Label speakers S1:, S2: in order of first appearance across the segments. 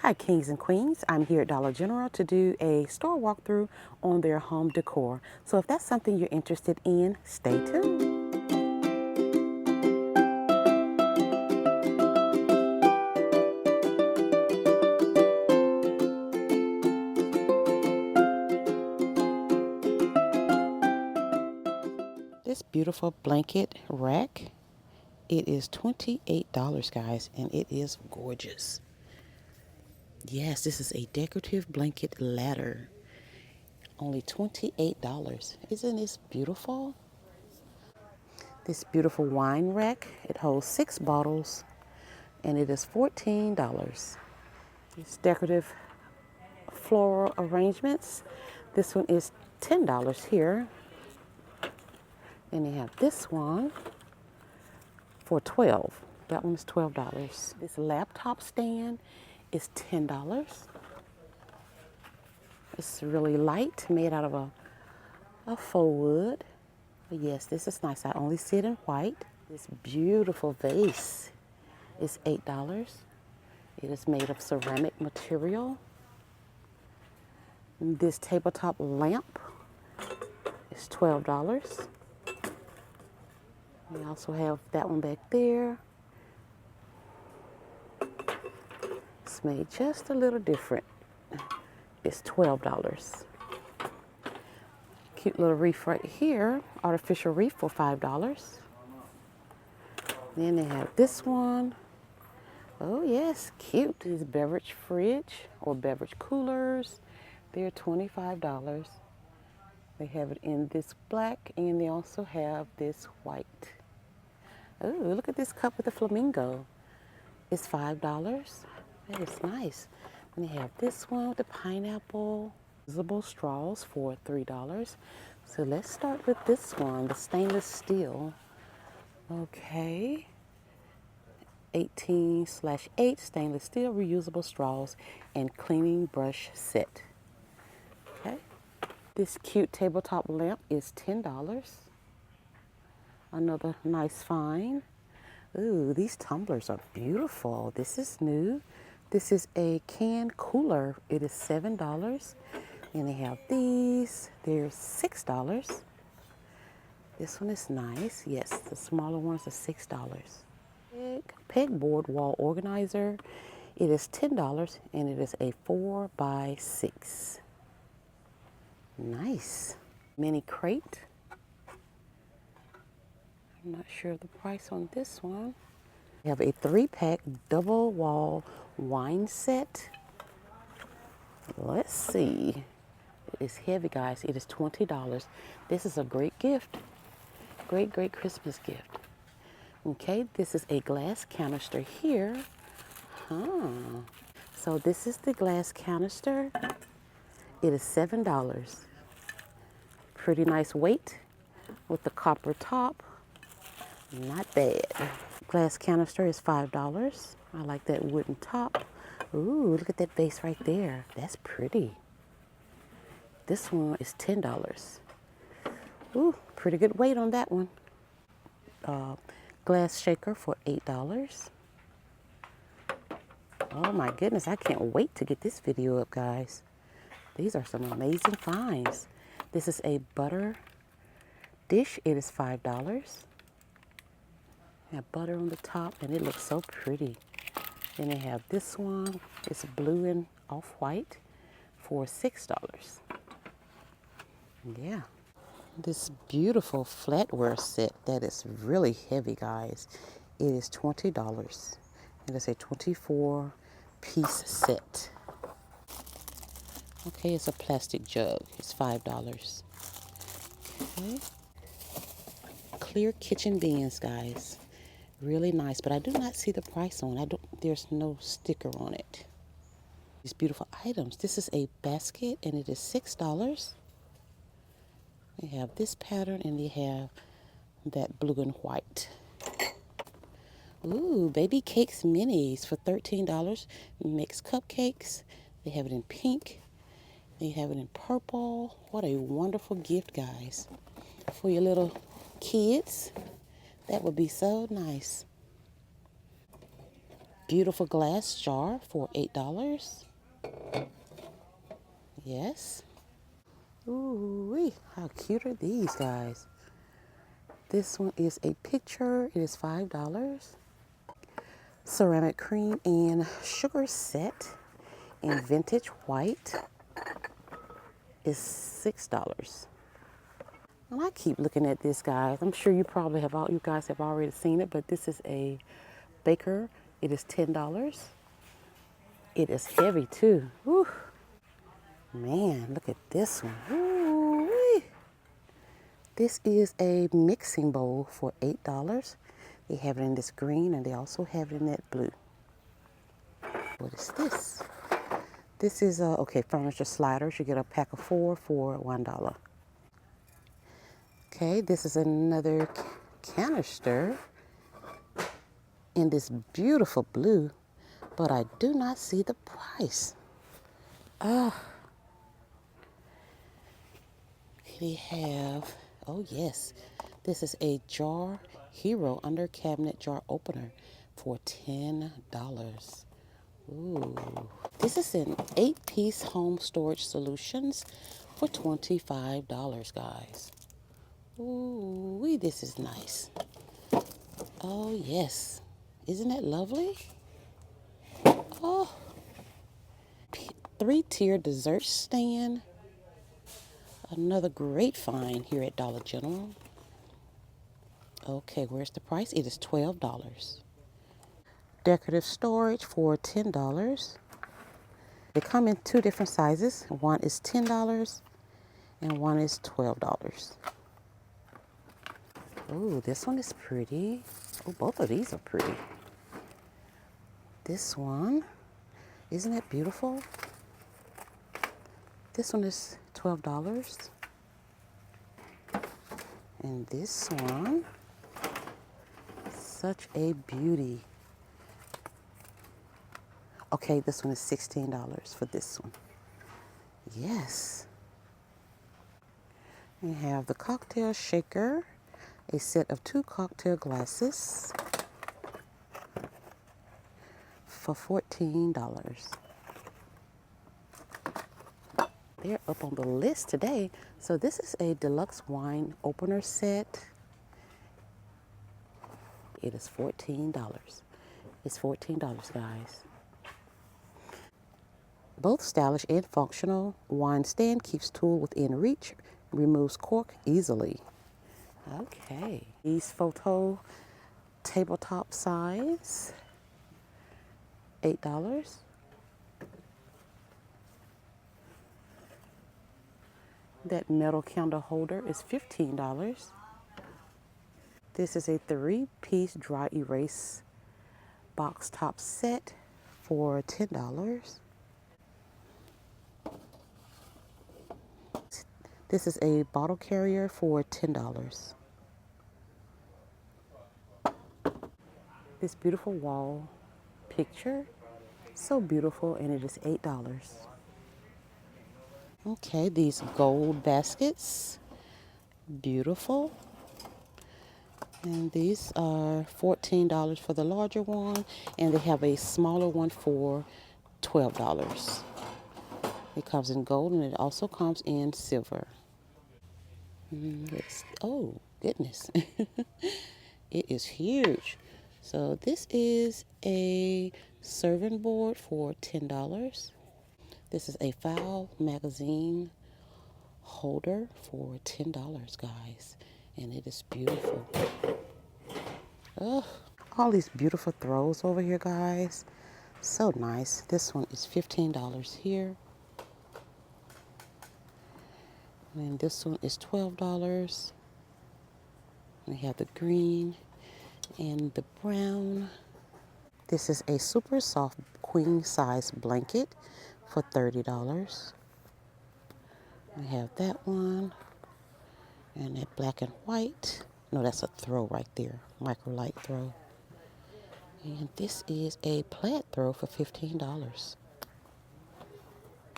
S1: Hi kings and queens, I'm here at Dollar General to do a store walkthrough on their home decor. So if that's something you're interested in, stay tuned. This beautiful blanket rack, it is $28 guys, and it is gorgeous. Yes, this is a decorative blanket ladder. Only $28. Isn't this beautiful? This beautiful wine rack, it holds 6 bottles and it is $14. These decorative floral arrangements, this one is $10 here. And they have this one for $12. That one is $12. This laptop stand is $10. It's really light, made out of a faux wood. But yes, this is nice. I only see it in white. This beautiful vase is $8. It is made of ceramic material. And this tabletop lamp is $12. We also have that one back there. It's made just a little different. It's $12. Cute little reef right here, artificial reef for $5. Then they have this one. Oh yes, cute. These beverage fridge or beverage coolers. They're $25. They have it in this black and they also have this white. Oh, look at this cup with the flamingo. It's $5. That is nice. And they have this one with the pineapple. Visible straws for $3. So let's start with this one, the stainless steel. Okay. 18/8 stainless steel reusable straws and cleaning brush set. Okay. This cute tabletop lamp is $10. Another nice find. Ooh, these tumblers are beautiful. This is new. This is a can cooler. It is $7. And they have these. They're $6. This one is nice. Yes, the smaller ones are $6. Pegboard wall organizer. It is $10 and it is a 4x6. Nice. Mini crate. I'm not sure of the price on this one. We have a 3-pack double wall wine set. Let's see. It is heavy, guys. It is $20. This is a great gift. Great Christmas gift. Okay, this is a glass canister here. So this is the glass canister. It is $7. Pretty nice weight with the copper top. Not bad. Glass canister is $5. I like that wooden top. Ooh, look at that vase right there. That's pretty. This one is $10. Ooh, pretty good weight on that one. Glass shaker for $8. Oh my goodness, I can't wait to get this video up, guys. These are some amazing finds. This is a butter dish. It is $5. Have butter on the top and it looks so pretty. Then they have this one. It's blue and off-white for $6. Yeah. This beautiful flatware set that is really heavy, guys. It is $20. It is a 24-piece set. Okay, it's a plastic jug. It's $5. Okay. Clear kitchen bins, guys. Really nice, but I do not see the price on. There's no sticker on it. These beautiful items. This is a basket and it is $6. They have this pattern and they have that blue and white. Ooh, baby cakes minis for $13. Mixed cupcakes. They have it in pink. They have it in purple. What a wonderful gift, guys. For your little kids. That would be so nice. Beautiful glass jar for $8. Yes. Ooh, how cute are these guys? This one is a picture. It is $5. Ceramic cream and sugar set in vintage white is $6. And I keep looking at this, guys. I'm sure you guys have already seen it, but this is a baker. It is $10. It is heavy too. Whew. Man, look at this one. Ooh-wee. This is a mixing bowl for $8. They have it in this green and they also have it in that blue. What is this? This is okay, furniture sliders. You get a pack of 4 for $1. Okay, this is another canister in this beautiful blue, but I do not see the price. We have, oh yes, this is a jar hero under cabinet jar opener for $10. Ooh. This is an 8-piece home storage solutions for $25, guys. Ooh, this is nice. Oh yes, isn't that lovely? Oh, 3-tier dessert stand. Another great find here at Dollar General. Okay, where's the price? It is $12. Decorative storage for $10. They come in 2 different sizes. One is $10 and one is $12. Oh, this one is pretty. Oh, both of these are pretty. This one, isn't that beautiful? This one is $12. And this one, such a beauty. Okay, this one is $16 for this one. Yes. We have the cocktail shaker, a set of 2 cocktail glasses for $14. They're up on the list today. So this is a deluxe wine opener set. It is $14. It's $14, guys. Both stylish and functional. Wine stand keeps tool within reach, removes cork easily. Okay. These photo tabletop size, $8. That metal candle holder is $15. This is a 3-piece dry erase box top set for $10. This is a bottle carrier for $10. This beautiful wall picture, so beautiful, and it is $8. Okay, these gold baskets, beautiful. And these are $14 for the larger one, and they have a smaller one for $12. It comes in gold and it also comes in silver. Oh, goodness. It is huge. So this is a serving board for $10. This is a file magazine holder for $10, guys. And it is beautiful. Oh, all these beautiful throws over here, guys. So nice. This one is $15 here. And this one is $12. We have the green and the brown. This is a super soft queen size blanket for $30. We have that one and that black and white. No, that's a throw right there, micro light throw. And this is a plaid throw for $15.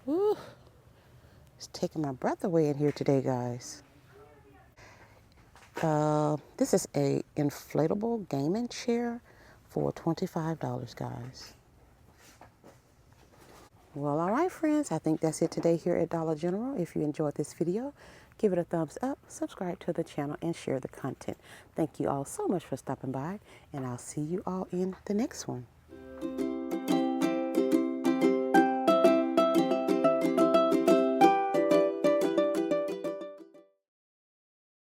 S1: Woo! It's taking my breath away in here today, guys. This is a inflatable gaming chair for $25, guys. Well, all right, friends, I think that's it today here at Dollar General. If you enjoyed this video, give it a thumbs up, subscribe to the channel, and share the content. Thank you all so much for stopping by, and I'll see you all in the next one.